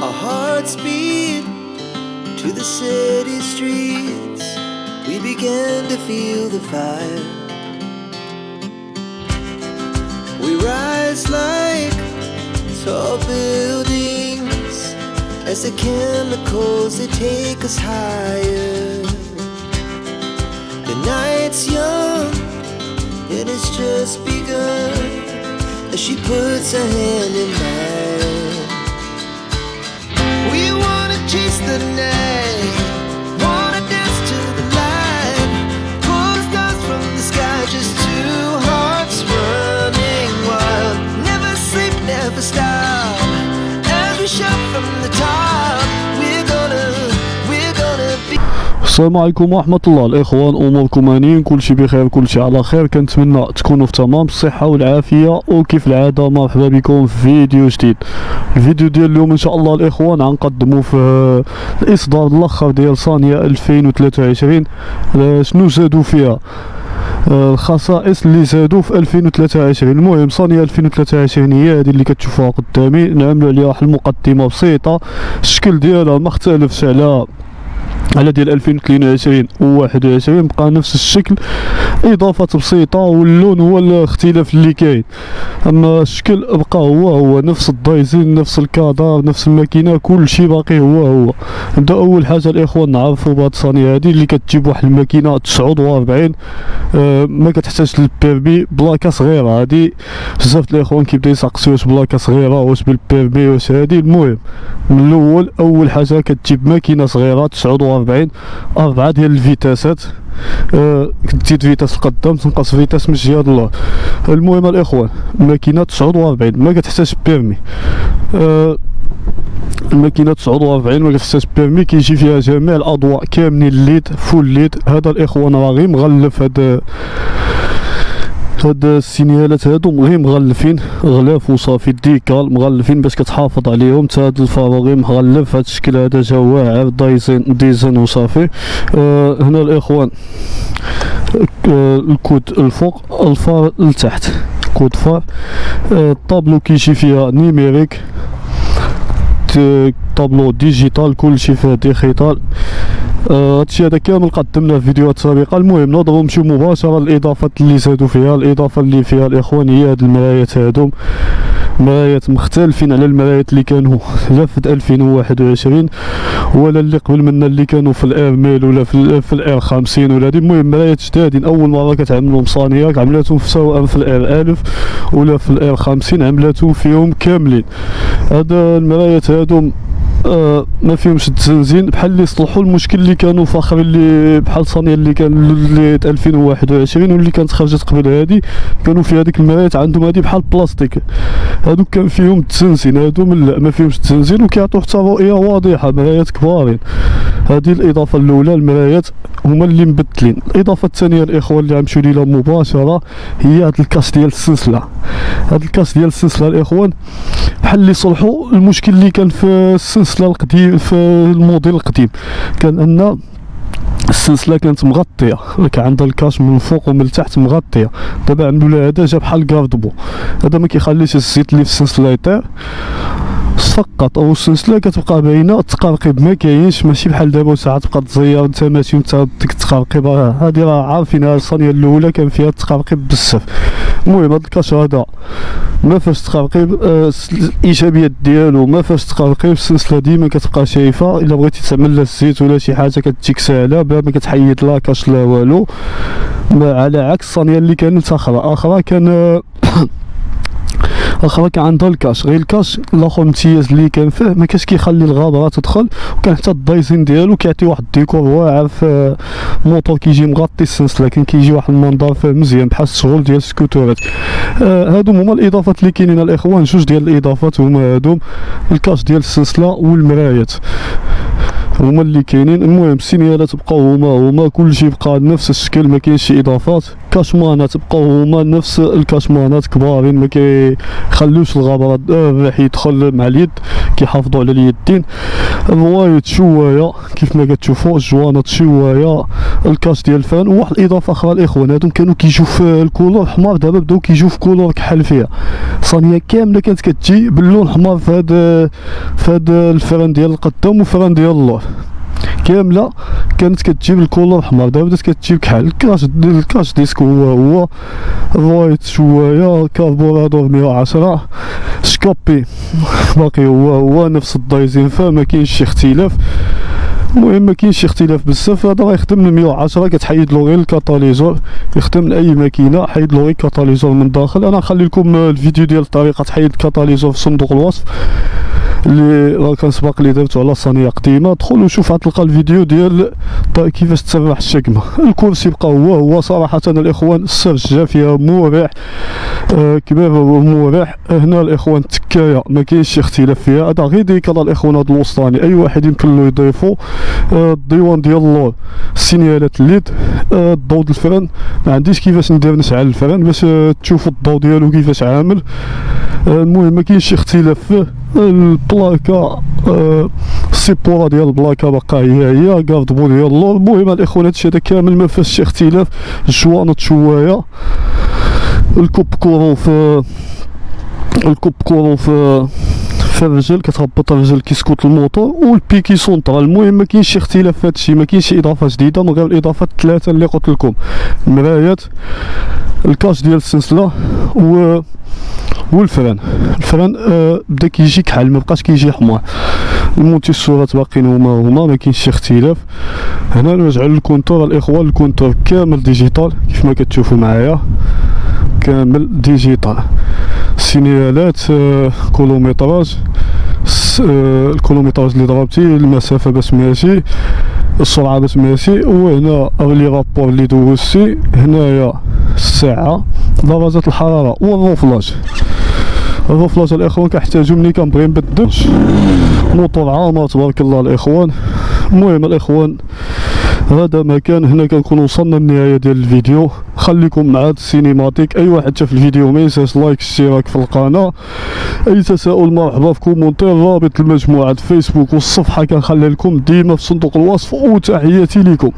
Our hearts beat to the city streets. We began to feel the fire. We rise like tall buildings as the chemicals, they take us higher. The night's young and it's just begun as she puts her hand in mine. We wanna chase the night, wanna dance to the light, pull the stars from the sky, just two hearts running wild. Never sleep, never stop, as we shout from the top. We're gonna be. السلام عليكم ورحمة الله الإخوان، أموركم هانيين؟ كلشي بخير، كلشي على خير. كنتمنى تكونوا في تمام الصحة والعافية، وكيف العادة مرحبا بكم في فيديو جديد. الفيديو ديال اليوم إن شاء الله الإخوان غنقدمو في الإصدار الآخر ديال صانية 2023. شنو زادو فيها، الخصائص اللي زادوا في 2023. المهم صانية 2023 هي هذه اللي كتشوفوها قدامي، نعملوا عليها واحد المقدمة بسيطة. الشكل ديالها ما اختلفش على ديال 2022 و 21، بقى نفس الشكل، اضافات بسيطه واللون هو الاختلاف اللي كاين، اما الشكل بقى هو نفس الدايزين، نفس الكادر، نفس الماكينه، كل شيء باقي هو. نبدا اول حاجه الاخوان نعرفوا بهاد الصانيه هذه اللي كتجيب واحد الماكينه 49 ما كتحتاج للبيرمي، بلاكه صغيره. هذه بزاف الاخوان كيبدا يسقسيو واش بلاكه صغيره واش بالبيرمي واش هذه. المهم من الاول اول حاجه كتجيب ماكينه صغيره 49 4 ديال الفيتاسات، تزيد فيتاس القدام تنقص فيتاس من الجهه اللور. المهم الاخوان الماكينه 49 ما كتحتاج بيرمي، الماكينه 49 ما كتحتاج بيرمي، كيجي فيها جميع الاضواء كاملين ليد فول ليد. هذا الاخوان راه غير مغلف، هاد السينيالات هادو غير مغلفين غلاف وصافي، الديكال مغلفين باش كتحافظ عليهم. تا هاد الفارو غير مغلف، هاد الشكل هذا جا واعر ديزاين وصافي. هنا الاخوان الكود الفوق، الفار لتحت، كود فار. الطابلو كيجي فيها نيميريك، طابلو ديجيتال، كلشي فيه ديجيتال. هادشي هذا كامل قدمناه في فيديوهات سابقه. المهم نضربو نمشيو مباشره للاضافات اللي زادوا فيها. الاضافه اللي فيها الاخوان هي هاد المرايات هادو، مرايات مختلفين على المرايات اللي كانوا لا في 2021 ولا اللي قبل منا اللي كانوا في الاير ميل ولا في الاير 50 ولا هادي. المهم مرايات جدادين اول مره كتعملهم صانيه، عملاتهم سواء في الاير 1000 ولا في الاير 50 عملاتهم فيهم كاملين. هاد المرايات هادو ما فيهمش التزنزين، بحال اللي صلحوا المشكل اللي كانوا فاخرين، اللي بحال صانيه اللي كان اللي 2021 واللي كانت خرجت قبل هادي، كانوا في هذيك المرايات عندهم هادي بحال بلاستيك، هادو كان فيهم التزنزين، هادو لا ما فيهمش التزنزين وكيعطيو حتى رؤيه واضحه، مرايات كبارين. هذه الاضافه الاولى، المرايات هما اللي مبدلين. الاضافه الثانيه الاخوان اللي غنمشيو ليها مباشره هي هاد الكاس ديال السلسله. هاد الكاس ديال السلسله الاخوان بحال اللي صلحوا المشكل اللي كان في السلسله القديم، في الموديل القديم كان ان السلسله كانت مغطيه، كان عندها الكاش من فوق ومن تحت مغطيه. دابا عملوا لها هذا جا بحال كاردبو، هذا ما كيخليش الزيت اللي في السلسله يطير فقط، او السلسله كتبقى باينه. التقرقيب ما كاينش، ماشي بحال دابا ساعات تبقى تزير انت ماشي انت ديك التقرقيب، هذه راه عارفينها. الصانيه الاولى كان فيها التقرقيب بزاف. المهم هذا الكاش هذا ما فيهاش تقرقيب، الايجابيات ديالو ما فيهاش تقرقيب، السلسله ديما كتبقى شايفه. الا بغيتي تعمل لها الزيت ولا شي حاجه كتجيك ساهله، ما كتحيد لا كاش لا والو، على عكس الصانيه اللي كانت اخرى كان كان عندها الكاش، غير الكاش الاخر امتياز اللي كان فيه ما كانش كيخلي الغابره تدخل، وكان حتى الدايزين ديالو كيعطي واحد الديكور واعر في الموطور، كيجي مغطي السلسله، كان كيجي واحد المنظر فيه مزيان بحال الشغل ديال السكوتورات. هادو هما الاضافات اللي كاينين الاخوان، جوج ديال الاضافات هما هادو، الكاش ديال السلسله والمرايات هما اللي كاينين. المهم السينيالات بقاو هما كلشي بقى نفس الشكل، ما كاينش شي اضافات. كاشمانات بقاو هما نفس الكاشمانات كبارين، ما كيخلوش الغبره الريح يدخل مع اليد، كيحافظوا على اليدين. الوايت شوايه كيف ما كتشوفوا، الجوانط شوايه، الكاش ديال الفران. وواحد الاضافه اخرى الاخوان، هادو كانوا كيجيو في الكولور حمار، دابا بداو كيجيو في كولور كحل فيها. صينيه كامله كانت كتجي باللون حمار في هاد الفران ديال القدام وفران ديال اللور، كامله كانت كتجيب الكولور حمار. دابا بدات كتجيب كحل. الكاش ديسك هو الوايت شوايه، كاربورادور 110، سكابي باقي هو نفس الدايزين، فما كاينش شي اختلاف. المهم ما كاينش شي اختلاف بزاف. هذا غيخدم من 110، كتحيد له غير الكاتاليزور، يخدم من اي ماكينه، حيد له غير الكاتاليزور من الداخل. انا نخلي لكم الفيديو ديال طريقه تحيد الكاتاليزور في صندوق الوصف اللي راه كان سبق لي درتو على صينيه قديمه. دخلوا شوف غتلقى الفيديو ديال كيفاش تسرح الشكمه. الكرسي بقى هو صراحه الاخوان السرجه فيها مريح، كبير ومريح. هنا الاخوان التكايه ما كاينش شي اختلاف فيها، هذا غير ديكال الاخوان. هذا الوسطاني اي واحد يمكن له يضيفو. الديوان ديال اللور، السينيالات الليد، الضوء ديال الفران ما عنديش كيفاش ندير نشعل الفران باش تشوفوا الضوء ديالو كيفاش عامل. المهم ما كاينش شي اختلاف فيه. البلاكا، السيبورا ديال البلاكا باقا هي كارد بو ديال اللور. المهم الاخوان هادشي هذا كامل ما فيهش شي اختلاف. الجوانط شوايه، الكوب كورون في الرجل، كتهبط الرجل كيسكوت الموتور، والبيكي سونطرال. المهم ما كاينش شي اختلاف في هادشي، ما كاينش شي اضافه جديده من غير الاضافات الثلاثه اللي قلت لكم. المرايات، الكاش ديال السلسله، والفران. الفران بدا كيجي كحل، ما بقاش كيجي حمار. المونتي الصورات باقيين هما ما كاينش شي اختلاف. هنا نرجعوا للكونتور الاخوان، الكونتور كامل ديجيتال كيف ما كتشوفوا معايا، كامل ديجيتال. سينيالات، كيلومتراج، الكيلومتراج اللي ضربتي، المسافه باش ماشي، السرعه باش ماشي. وهنا لي رابور اللي دوزتي. هنايا الساعه، درجه الحراره، والروفلاج. الروفلاج الاخوان كنحتاجو ملي كنبغي نبدل. موتور عامر تبارك الله الاخوان. المهم الاخوان هذا ما كان. هنا كنكون وصلنا للنهايه ديال الفيديو. خليكم مع هذا السينيماتيك. اي واحد شاف الفيديو ما ينساش لايك، اشتراك في القناه. اي تساؤل مرحبا في كومونتير. رابط المجموعه الفيسبوك والصفحه كنخلي لكم ديما في صندوق الوصف. وتحياتي لكم.